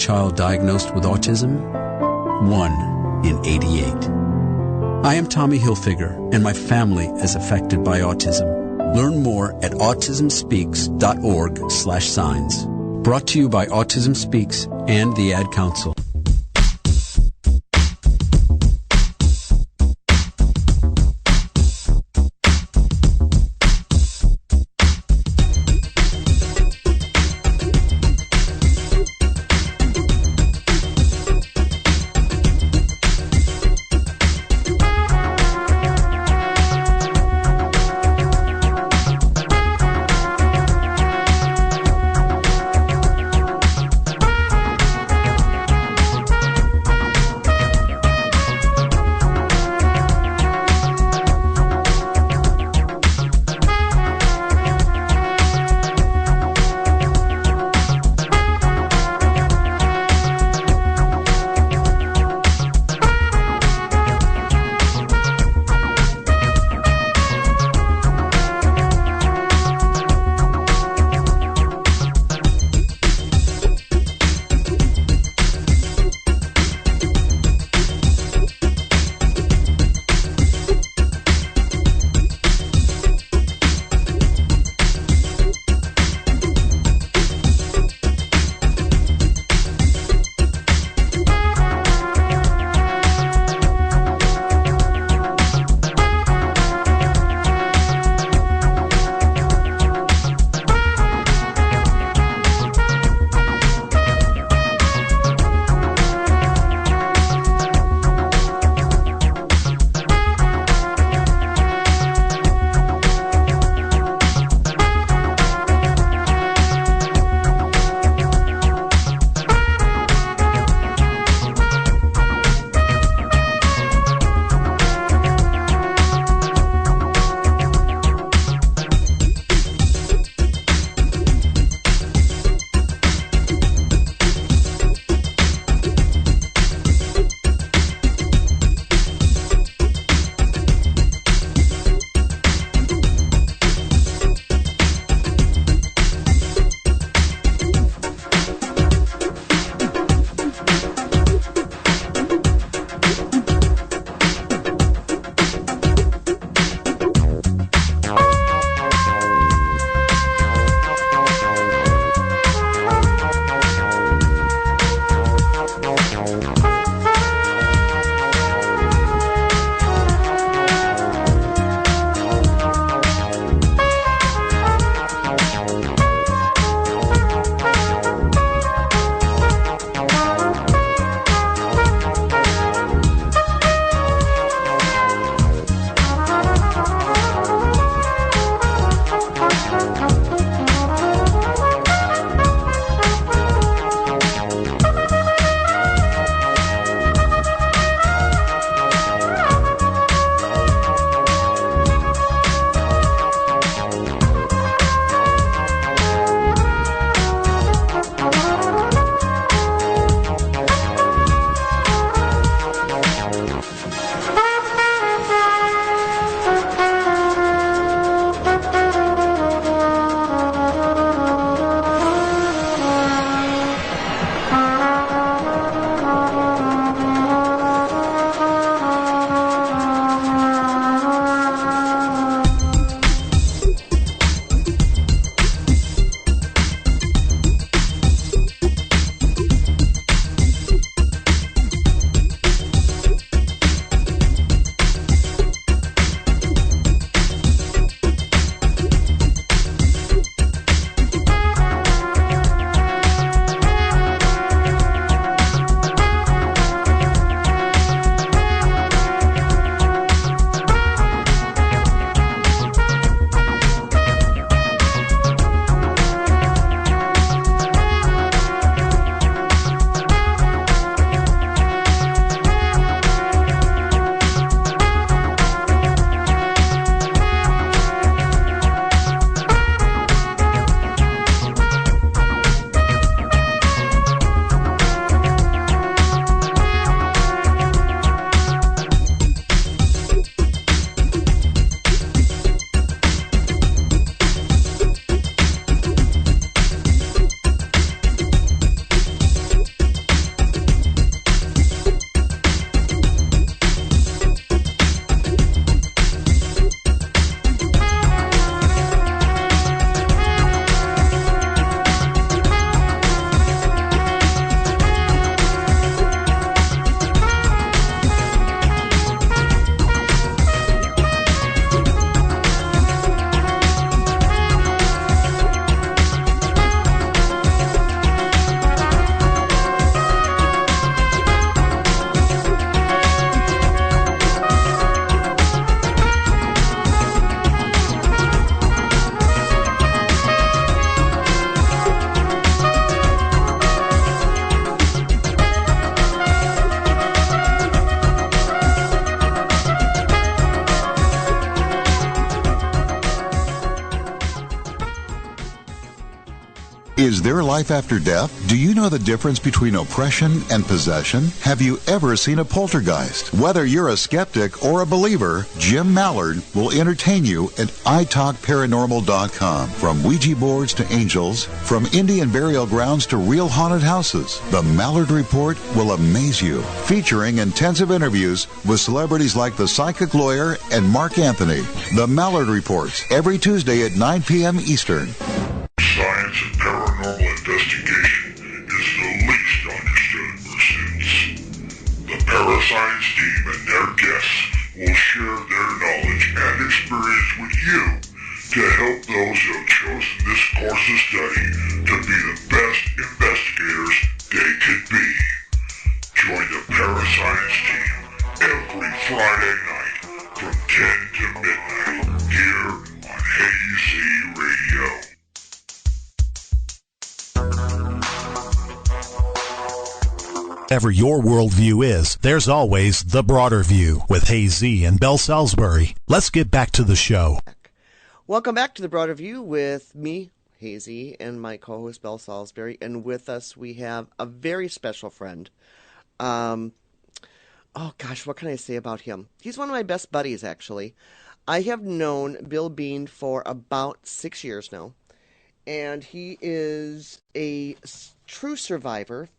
child diagnosed with autism? 1 in 88. I am Tommy Hilfiger, and my family is affected by autism. Learn more at autismspeaks.org/signs. Brought to you by Autism Speaks and the Ad Council. there life after death? Do you know the difference between oppression and possession? Have you ever seen a poltergeist? Whether you're a skeptic or a believer, Jim Mallard will entertain you at italkparanormal.com. From Ouija boards to angels, from Indian burial grounds to real haunted houses, the Mallard Report will amaze you. Featuring intensive interviews with celebrities like the psychic lawyer and Mark Anthony. The Mallard Reports, every Tuesday at 9 p.m. Eastern. Science and paranormal investigation is the least understood pursuits. The Parascience team and their guests will share their knowledge and experience with you to help those who have chosen this course of study to be the best investigators they could be. Join the Parascience team every Friday night from 10 to midnight here on AZ Radio. Whatever your worldview is, there's always the broader view with Hazy and Belle Salisbury. Let's get back to the show. Welcome back to the broader view with me, Hazy, and my co-host Belle Salisbury. And with us, we have a very special friend. Oh gosh, what can I say about him? He's one of my best buddies, actually. I have known Bill Bean for about 6 years now, and he is a true survivor.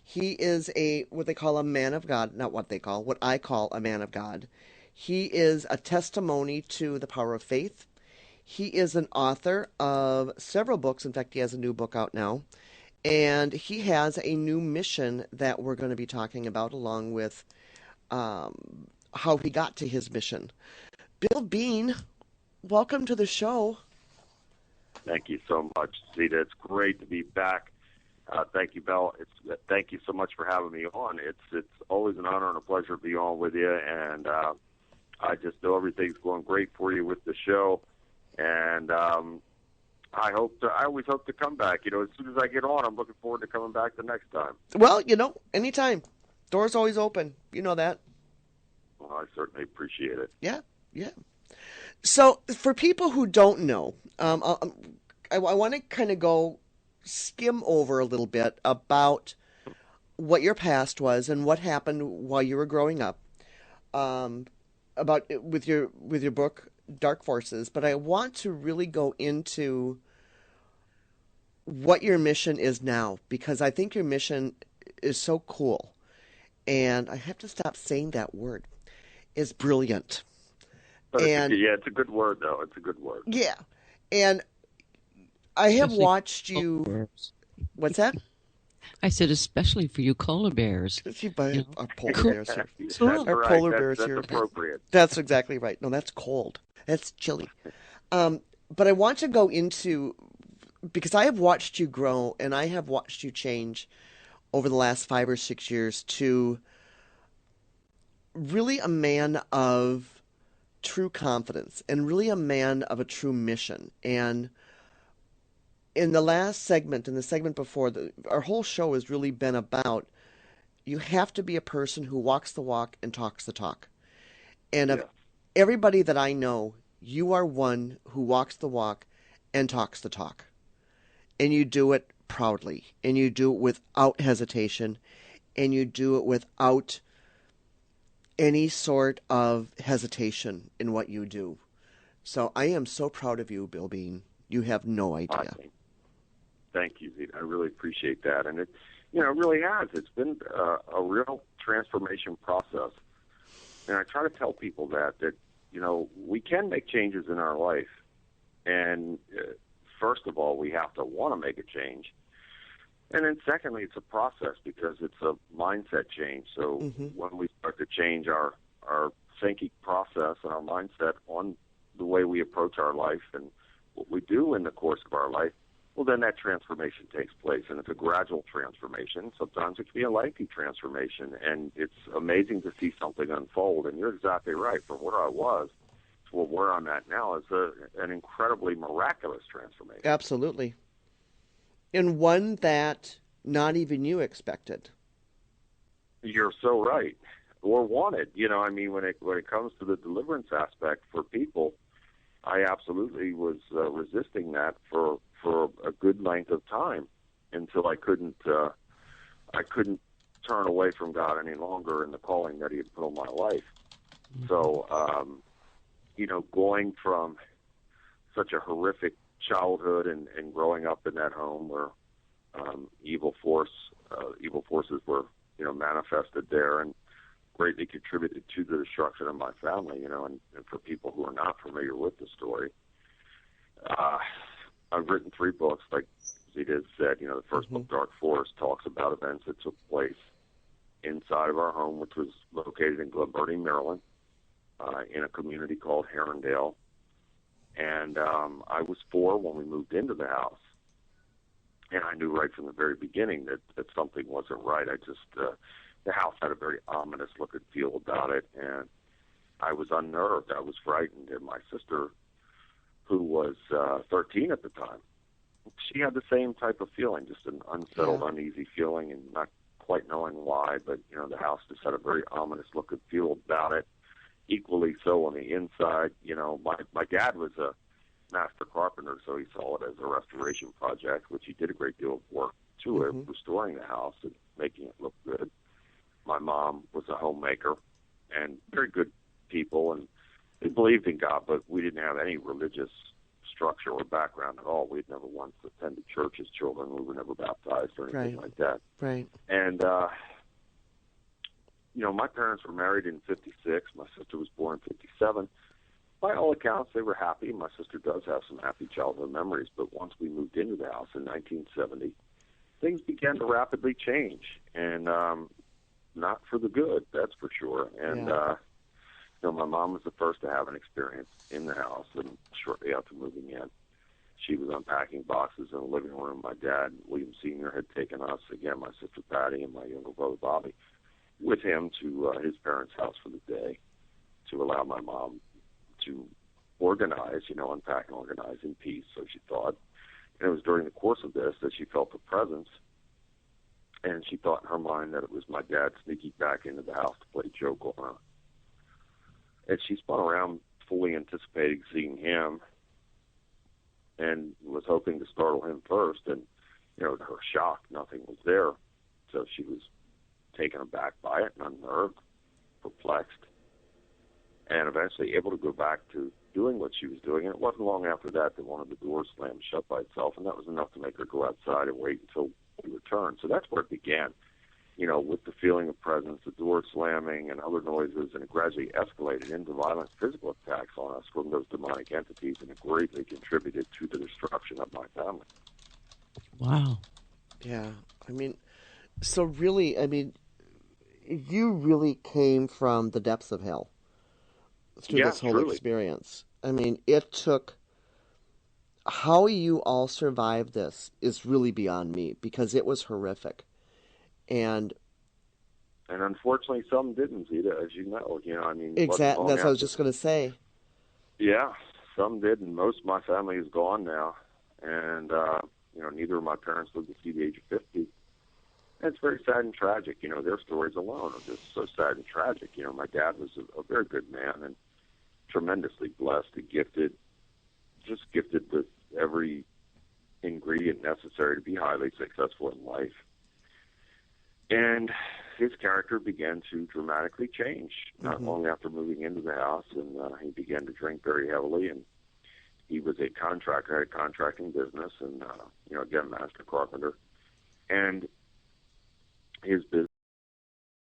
He is what I call a man of God. What I call a man of God. He is a testimony to the power of faith. He is an author of several books. In fact, he has a new book out now. And he has a new mission that we're going to be talking about, along with how he got to his mission. Bill Bean, welcome to the show. Thank you so much, Zita. It's great to be back. Thank you, Belle. Thank you so much for having me on. It's always an honor and a pleasure to be on with you, and I just know everything's going great for you with the show, and I always hope to come back. As soon as I get on, I'm looking forward to coming back the next time. Well, anytime. Door's always open. You know that. Well, I certainly appreciate it. Yeah. So, for people who don't know, I want to kind of skim over a little bit about what your past was and what happened while you were growing up, with your book Dark Forces. But I want to really go into what your mission is now, because I think your mission is so cool, and I have to stop saying that word. Is brilliant. And it's a good word, though. It's a good word. Yeah, and I have watched you. What's that? I said, especially for you polar bears. Our polar bears here. Our polar bears here. That's appropriate. That's exactly right. No, that's cold. That's chilly. But I want to go into, because I have watched you grow and I have watched you change over the last 5 or 6 years to really a man of true confidence and really a man of a true mission. And in the last segment, in the segment before, our whole show has really been about you have to be a person who walks the walk and talks the talk. And of everybody that I know, you are one who walks the walk and talks the talk. And you do it proudly. And you do it without hesitation. And you do it without any sort of hesitation in what you do. So I am so proud of you, Bill Bean. You have no idea. Thank you, Zita. I really appreciate that. And it really has. It's been a real transformation process. And I try to tell people that we can make changes in our life. And first of all, we have to want to make a change. And then secondly, it's a process because it's a mindset change. So when we start to change our thinking process and our mindset on the way we approach our life and what we do in the course of our life, well, then that transformation takes place. And it's a gradual transformation. Sometimes it can be a lengthy transformation. And it's amazing to see something unfold. And you're exactly right. From where I was to where I'm at now is an incredibly miraculous transformation. Absolutely. And one that not even you expected. You're so right. Or wanted. When it comes to the deliverance aspect for people, I absolutely was resisting that for a good length of time. until I couldn't turn away from God any longer in the calling that He had put on my life. So, going from such a horrific childhood and growing up in that home where evil forces were, manifested there and greatly contributed to the destruction of my family, and for people who are not familiar with the story, I've written 3 books, like Zita said. The first book, Dark Forest, talks about events that took place inside of our home, which was located in Glen Burnie, Maryland, in a community called Herondale. And I was 4 when we moved into the house. And I knew right from the very beginning that something wasn't right. The house had a very ominous look and feel about it, and I was unnerved. I was frightened. And my sister, who was 13 at the time, she had the same type of feeling, just an unsettled, uneasy feeling, and not quite knowing why. But, the house just had a very ominous look and feel about it. Equally so on the inside. My dad was a master carpenter, so he saw it as a restoration project, which he did a great deal of work to it, restoring the house and making it look good. My mom was a homemaker and very good people, and they believed in God, but we didn't have any religious structure or background at all. We'd never once attended church as children. We were never baptized or anything like that. Right. And, my parents were married in 56. My sister was born in 57. By all accounts, they were happy. My sister does have some happy childhood memories, but once we moved into the house in 1970, things began to rapidly change, and not for the good, that's for sure. And, my mom was the first to have an experience in the house, and shortly after moving in, she was unpacking boxes in the living room. My dad, William Sr., had taken us, again, my sister Patty and my younger brother Bobby, with him to his parents' house for the day to allow my mom to organize, unpack and organize in peace, so she thought. And it was during the course of this that she felt the presence, and she thought in her mind that it was my dad sneaking back into the house to play a joke on her. And she spun around fully anticipating seeing him and was hoping to startle him first. And, to her shock, nothing was there. So she was taken aback by it and unnerved, perplexed, and eventually able to go back to doing what she was doing. And it wasn't long after that one of the doors slammed shut by itself, and that was enough to make her go outside and wait until we returned. So that's where it began, with the feeling of presence, the door slamming and other noises, and it gradually escalated into violent physical attacks on us from those demonic entities, and it greatly contributed to the destruction of my family. Wow. Yeah. So really, you really came from the depths of hell through this whole truly. experience. It took... How you all survived this is really beyond me, because it was horrific. And unfortunately, some didn't, Zita, as you know. Exactly. That's what I was just going to say. Yeah, some did, and most of my family is gone now. And, neither of my parents lived to see the age of 50. And it's very sad and tragic. Their stories alone are just so sad and tragic. My dad was a very good man and tremendously blessed and gifted with every ingredient necessary to be highly successful in life. And his character began to dramatically change not long after moving into the house, and he began to drink very heavily, and he was a contractor, had a contracting business, and, again, master carpenter. And his business